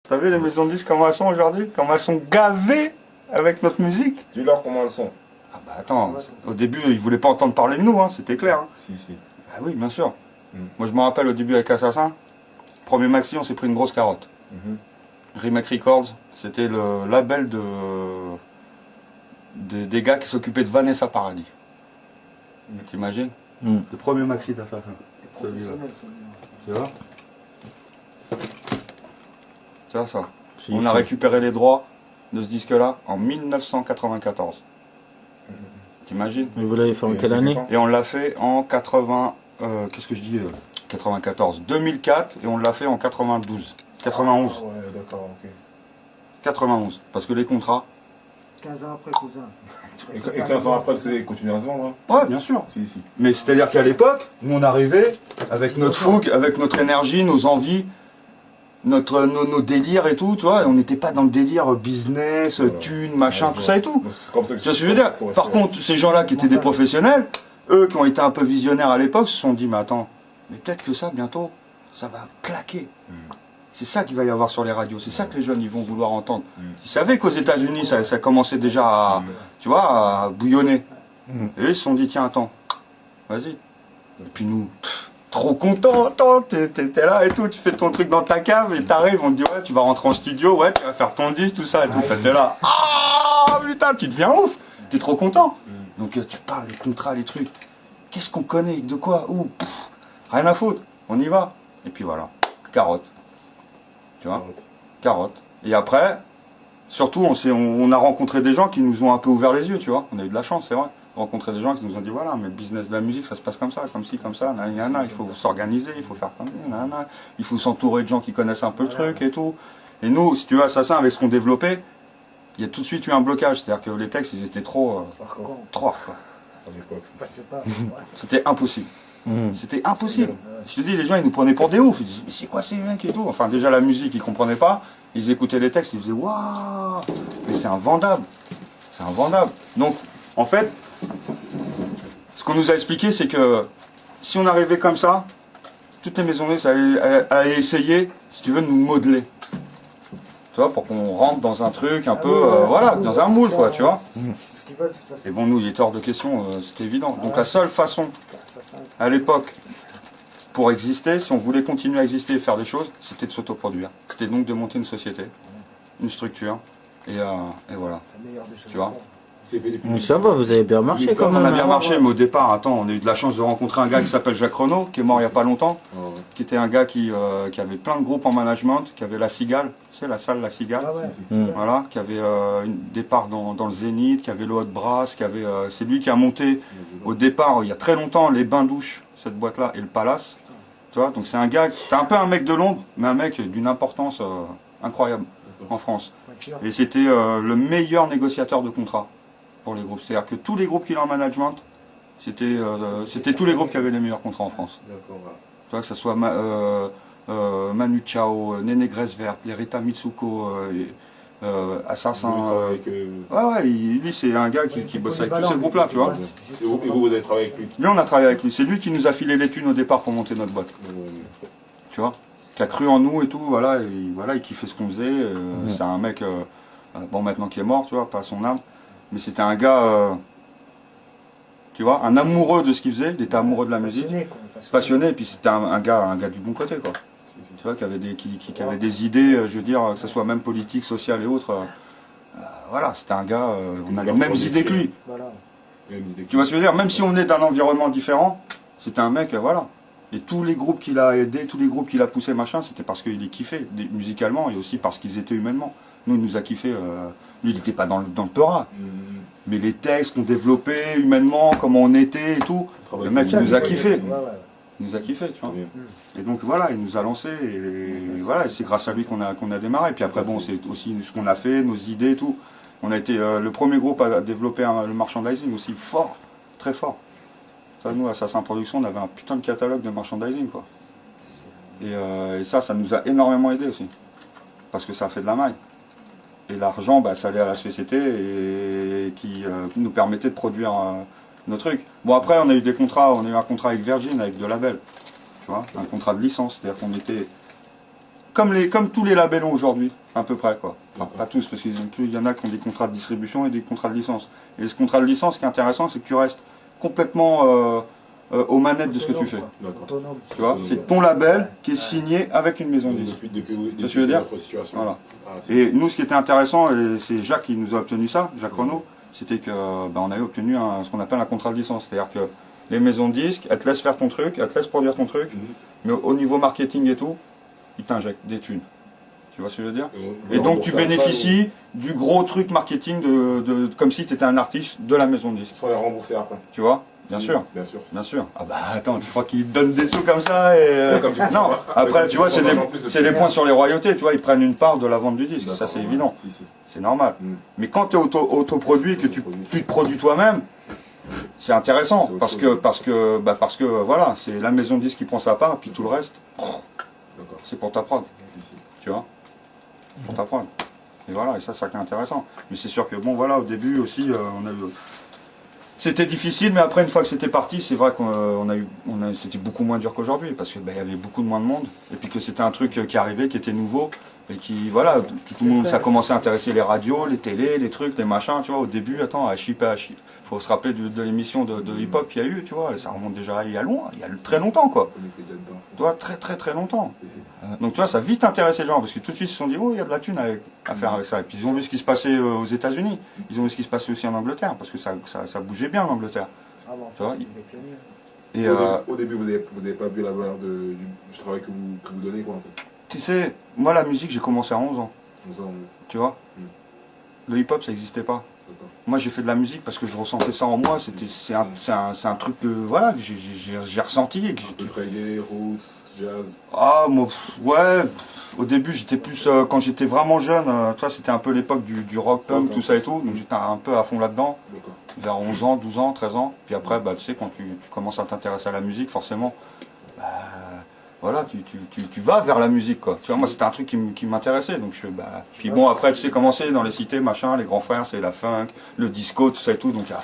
T'as vu les maisons de disques comment elles sont aujourd'hui? Comment elles sont gavées avec notre musique? Dis-leur comment elles sont. Ah bah attends, au début ils voulaient pas entendre parler de nous, hein, c'était clair. Hein. Si. Ah oui, bien sûr. Moi je me rappelle au début avec Assassin, premier maxi on s'est pris une grosse carotte. Remake Records, c'était le label des gars qui s'occupaient de Vanessa Paradis. T'imagines? Le premier maxi d'Assassin. Tu vois? Tu vois ça? On a récupéré les droits de ce disque-là en 1994. T'imagines? Mais vous l'avez fait en quelle année? Et on l'a fait en 80... qu'est-ce que je dis 94. 2004 et on l'a fait en 92. 91. Ouais, d'accord, ok. 91. Parce que les contrats... 15 ans après, cousin. Et 15 ans après, c'est continuer à se vendre, hein? Ouais, bien sûr. Si. Mais c'est-à-dire qu'à l'époque, nous on arrivait avec notre fougue, avec notre énergie, nos envies, nos délires et tout, tu vois, et on n'était pas dans le délire business, thunes, machin, tout ça et tout. C'est comme ça que Tu vois ce que je veux dire? Par contre, ces gens-là qui étaient des professionnels, eux qui ont été un peu visionnaires à l'époque, se sont dit, mais attends, mais peut-être que ça, bientôt, ça va claquer. C'est ça qu'il va y avoir sur les radios, c'est ça que les jeunes ils vont vouloir entendre. Ils savaient qu'aux États-Unis ça commençait déjà à, tu vois, à bouillonner. Et eux ils se sont dit, tiens, attends, vas-y. Et puis nous, trop content, attends, t'es là et tout, tu fais ton truc dans ta cave et t'arrives, on te dit, ouais, tu vas rentrer en studio, ouais, tu vas faire ton disque, tout ça et tout. T'es là, ah putain, tu deviens ouf, t'es trop content. Donc tu parles, les contrats, les trucs, qu'est-ce qu'on connaît, de quoi, où, rien à foutre, on y va. Et puis voilà, carotte. Tu vois, carotte. Et après, surtout, on a rencontré des gens qui nous ont un peu ouvert les yeux, tu vois. On a eu de la chance, c'est vrai. Rencontrer des gens qui nous ont dit, voilà, mais le business de la musique, ça se passe comme ça, comme ci, comme ça, il faut s'organiser, il faut faire comme ça, il faut s'entourer de gens qui connaissent un peu le truc et tout. Et nous, si tu veux, Assassin, avec ce qu'on développait, il y a tout de suite eu un blocage. C'est-à-dire que les textes, ils étaient trop hard, quoi. C'était impossible. C'était impossible. Je te dis, les gens, ils nous prenaient pour des oufs. Ils disaient, mais c'est quoi ces mecs et tout. Enfin, déjà, la musique, ils comprenaient pas. Ils écoutaient les textes, ils disaient, waouh, mais c'est invendable. C'est invendable. Donc, en fait, ce qu'on nous a expliqué, c'est que si on arrivait comme ça, toutes les maisons ça allaient essayer, si tu veux, de nous modeler. Tu vois, pour qu'on rentre dans un truc un peu, voilà, dans un moule, quoi, tu vois. Et bon, nous, il était hors de question, c'était évident. Donc la seule façon, à l'époque, pour exister, si on voulait continuer à exister et faire des choses, c'était de s'autoproduire. C'était donc de monter une société, une structure, et voilà. Tu vois. Ça va, vous avez bien marché quand même. On a bien marché, mais au départ, attends, on a eu de la chance de rencontrer un gars qui s'appelle Jacques Renaud, qui est mort il n'y a pas longtemps, qui était un gars qui avait plein de groupes en management, qui avait la Cigale, tu sais, la salle La Cigale, voilà, qui avait des parts dans le Zénith, qui avait le Hot Brass, c'est lui qui a monté au départ, il y a très longtemps, les bains-douches, cette boîte-là, et le Palace, tu vois, donc c'est un gars, c'était un peu un mec de l'ombre, mais un mec d'une importance incroyable en France. Et c'était le meilleur négociateur de contrats pour les groupes. C'est-à-dire que tous les groupes qu'il a en management, c'était tous les groupes qui avaient les meilleurs contrats en France. Tu vois, que ce soit Manu Chao, Néné Graisse Verte, les Rita Mitsuko, Assassin. Lui c'est un gars qui bosse avec tous ces groupes-là, tu vois. Et vous avez travaillé avec lui? Lui, on a travaillé avec lui. C'est lui qui nous a filé les thunes au départ pour monter notre boîte. Tu vois, qui a cru en nous et tout, voilà, il kiffait ce qu'on faisait. C'est un mec, bon maintenant qui est mort, tu vois, pas à son âme. Mais c'était un gars, tu vois, un amoureux de ce qu'il faisait, il était amoureux de la musique, passionné, et puis c'était un gars du bon côté, quoi. Tu vois, qui avait des idées, je veux dire, que ce soit même politique, sociale et autres. Voilà, c'était un gars, on a les mêmes idées que lui. Tu vois ce que je veux dire? Même si on est d'un environnement différent, c'était un mec, voilà. Et tous les groupes qu'il a aidés, tous les groupes qu'il a poussés, machin, c'était parce qu'il les kiffait, musicalement, et aussi parce qu'ils étaient humainement. Nous, il nous a kiffé. Lui, il n'était pas dans le peura. Mais les textes qu'on développait humainement, comment on était et tout, le mec, il nous a kiffé. Il nous a kiffé, tu vois. Et donc, voilà, il nous a lancé. Et voilà, c'est grâce à lui qu'on a démarré. Et puis après, bon, c'est aussi ce qu'on a fait, nos idées et tout. On a été le premier groupe à développer le merchandising aussi fort, très fort. Ça, nous, à Assassin Productions, on avait un putain de catalogue de merchandising, quoi. Et ça nous a énormément aidé aussi. Parce que ça a fait de la maille. Et l'argent, ça allait à la société et qui nous permettait de produire nos trucs. Bon, après, on a eu des contrats, on a eu un contrat avec Virgin, avec deux labels. Tu vois, un contrat de licence. C'est-à-dire qu'on était comme tous les labels ont aujourd'hui, à peu près, quoi. Enfin, pas tous, parce qu'il y en a qui ont des contrats de distribution et des contrats de licence. Et ce contrat de licence, ce qui est intéressant, c'est que tu restes complètement aux manettes de ce que tu fais. Autonome. Tu vois, c'est ton label qui est signé avec une maison de disques. Depuis je veux dire votre situation. Voilà. Ah, c'est- Et nous, ce qui était intéressant, et c'est Jacques qui nous a obtenu ça, Jacques Renaud, c'était que on avait obtenu ce qu'on appelle un contrat de licence. C'est-à-dire que les maisons de disques, elles te laissent faire ton truc, elles te laissent produire ton truc, mais au niveau marketing et tout, ils t'injectent des thunes. Tu vois ce que je veux dire? Et donc tu bénéficies du gros truc marketing comme si tu étais un artiste de la maison de disques. Sans les rembourser après. Tu vois? Bien sûr. Bien sûr. Bien sûr. Ah bah attends, tu crois qu'ils donnent des sous comme ça et... Comme tu dis, Non, après tu vois, c'est en plus de des points sur les royautés, tu vois, ils prennent une part de la vente du disque, ça D'accord, c'est ouais, évident, ici. c'est normal. Mais quand tu es autoproduit, que tu te produis toi-même, c'est intéressant, parce que voilà, c'est la maison de disque qui prend sa part, et puis tout le reste, D'accord. c'est pour ta prod, Ici. tu vois, pour ta prod. Et voilà, et ça qui est intéressant. Mais c'est sûr que bon voilà, au début aussi, on a eu... C'était difficile, mais après, une fois que c'était parti, c'est vrai c'était beaucoup moins dur qu'aujourd'hui, parce qu'il y avait beaucoup moins de monde, et puis que c'était un truc qui arrivait, qui était nouveau, et qui, voilà, tout le monde, ça commençait à intéresser les radios, les télés, les trucs, les machins, tu vois, au début, attends, à Chip, faut se rappeler de l'émission de hip-hop qu'il y a eu, tu vois, et ça remonte déjà il y a très longtemps, quoi. On était là-dedans. Tu vois, très très très longtemps. Donc tu vois, ça a vite intéressé les gens, parce que tout de suite ils se sont dit, oh, il y a de la thune à faire avec ça. Et puis ils ont vu ce qui se passait aux États-Unis, ils ont vu ce qui se passait aussi en Angleterre, parce que ça bougeait bien en Angleterre. Ah bon, Tu vois, c'est des pionniers. Et Au début, vous n'avez pas vu la valeur du travail que vous donnez, quoi, en fait. tu sais, moi la musique j'ai commencé à 11 ans, Comme ça, tu vois. Le hip-hop ça n'existait pas. d'accord. Moi j'ai fait de la musique parce que je ressentais ça en moi, c'est un truc que, voilà, que j'ai ressenti. Et que Un peu reggae, roots, jazz. Ah, moi, ouais, au début j'étais plus, quand j'étais vraiment jeune, toi c'était un peu l'époque du rock punk, tout ça et tout, donc j'étais un peu à fond là-dedans, D'accord. vers 11 ans, 12 ans, 13 ans, puis après, tu sais, quand tu commences à t'intéresser à la musique, forcément, voilà, tu vas vers la musique, quoi. Tu vois, moi c'était un truc qui m'intéressait, donc puis bon, après, tu sais comment c'est, dans les cités, machin, les grands frères, c'est la funk, le disco, tout ça et tout, donc à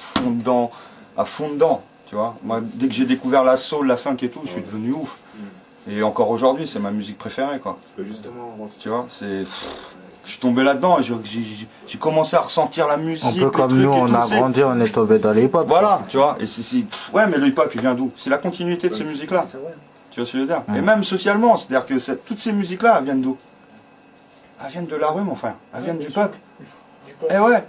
fond dedans, tu vois. Moi, dès que j'ai découvert la soul, la funk et tout, je suis devenu ouf. Et encore aujourd'hui, c'est ma musique préférée, quoi. Justement, moi, Tu vois, je suis tombé là-dedans et j'ai commencé à ressentir la musique. Un peu les comme trucs nous, et on tout, a grandi, on est tombé dans les hip-hop. Voilà, tu vois. Et ouais, mais le hip-hop, il vient d'où? C'est la continuité de ces musiques-là. C'est vrai. Tu vois ce que je veux dire? Et même socialement, c'est-à-dire que toutes ces musiques-là, elles viennent d'où? Elles viennent de la rue, mon frère. Elles viennent du peuple. Eh ouais.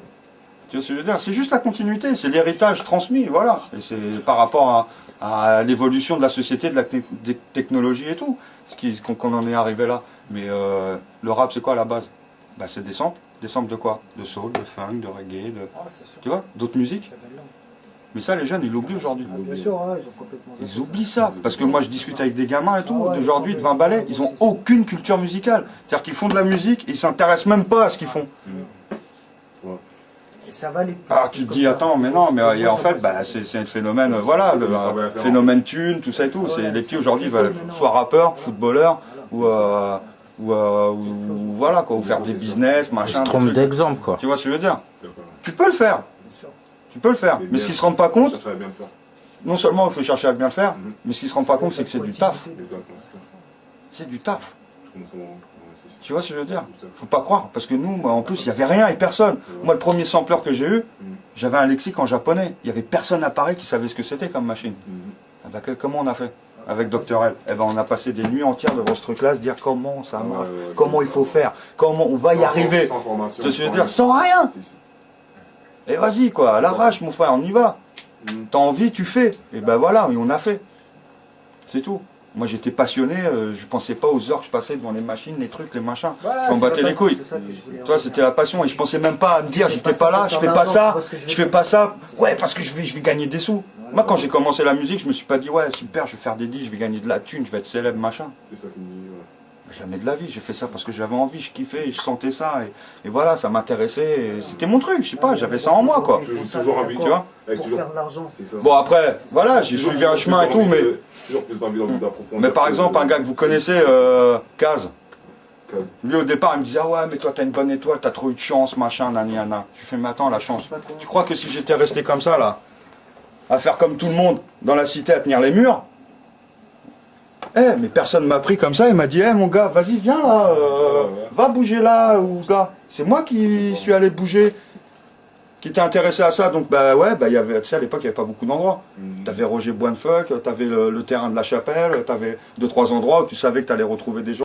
Tu vois ce que je veux dire? C'est juste la continuité, c'est l'héritage transmis, voilà. Et c'est par rapport à l'évolution de la société, des technologies et tout, qu'on en est arrivé là. Mais le rap, c'est quoi à la base? C'est des samples. Des samples de quoi? De soul, de funk, de reggae, Ah, c'est sûr. tu vois, d'autres musiques. Ça va bien. Mais ça, les jeunes, ils l'oublient aujourd'hui. Ah, bien sûr, ouais, ils ont complètement. Ils oublient ça. Parce que moi, je discute avec des gamins et tout, Ah ouais, d'aujourd'hui, de 20 ils balais, ont- ils ont aucune culture musicale. C'est-à-dire qu'ils font de la musique, ils s'intéressent même pas à ce qu'ils font. Et ça va les. Alors tu te dis, attends, mais non, mais en fait, c'est un phénomène, voilà, le phénomène thune, tout ça et tout. C'est les petits aujourd'hui, ils veulent être soit rappeurs, footballeurs, ou voilà, quoi, ou faire des business, Ils machin. se des trompent trucs. d'exemple, quoi. Tu vois ce que je veux dire? d'accord. Tu peux le faire, Bien sûr. tu peux le faire. Mais ce qu'ils se rendent pas compte, Ça va bien le faire. non seulement il faut chercher à bien le faire, mais ce qu'ils se rendent pas compte, c'est que c'est du taf. Exactement. C'est du taf. Je commence à voir. Ouais, c'est- Tu vois ce que je veux dire? Faut pas croire, parce que nous, moi, en plus, il n'y avait rien et personne. Moi, le premier sampleur que j'ai eu, j'avais un lexique en japonais. Il n'y avait personne à Paris qui savait ce que c'était comme machine. Comment on a fait avec Dr. L? On a passé des nuits entières devant ce truc-là, se dire comment ça marche, comment il faut faire, comment on va y arriver. Sans formation. Tu vois ce que je veux dire? Sans rien. Si, si. Et vas-y, quoi, à l'arrache, mon frère, on y va. T'as envie, tu fais. Et ben voilà, et on a fait. C'est tout. Moi, j'étais passionné, je pensais pas aux heures que je passais devant les machines, les trucs, les machins. Voilà, Je m'en c'est battais la les couilles. passion, c'est ça que je voulais Tu vois, c'était la passion et je pensais même pas à me dire, j'étais pas pas ça là, pour je faire fais de pas l'argent, ça, tu vois ce que je veux je fais dire. pas ça, ouais, parce que je vais gagner des sous. Moi, quand j'ai commencé la musique, je me suis pas dit, ouais, super, je vais faire des disques, je vais gagner de la thune, je vais être célèbre, machin. C'est ça qui me dit, ouais. Jamais de la vie, j'ai fait ça parce que j'avais envie, je kiffais, je sentais ça, et voilà, ça m'intéressait, et c'était mon truc, je sais pas, j'avais ça en moi, quoi. Toujours envie, Tu vois? Avec Pour toujours. faire de l'argent. C'est ça. Bon, après, voilà, j'ai suivi un chemin et tout, mais. Toujours plus envie d'approfondir. Mais par exemple, un gars que vous connaissez, Kaz, Case. lui au départ il me disait, ah ouais, mais toi t'as une bonne étoile, t'as trop eu de chance, machin, naniana. Je lui fais, mais attends, la chance. Tu crois que si j'étais resté comme ça, là, à faire comme tout le monde dans la cité, à tenir les murs, Mais personne m'a pris comme ça, il m'a dit, mon gars, vas-y, viens là, va bouger là ou là. C'est moi qui suis allé bouger, qui était intéressé à ça. Donc, il y avait, tu sais, à l'époque, il n'y avait pas beaucoup d'endroits. T'avais Roger Boinefuck, t'avais le terrain de la Chapelle, t'avais 2-3 endroits où tu savais que t'allais retrouver des gens.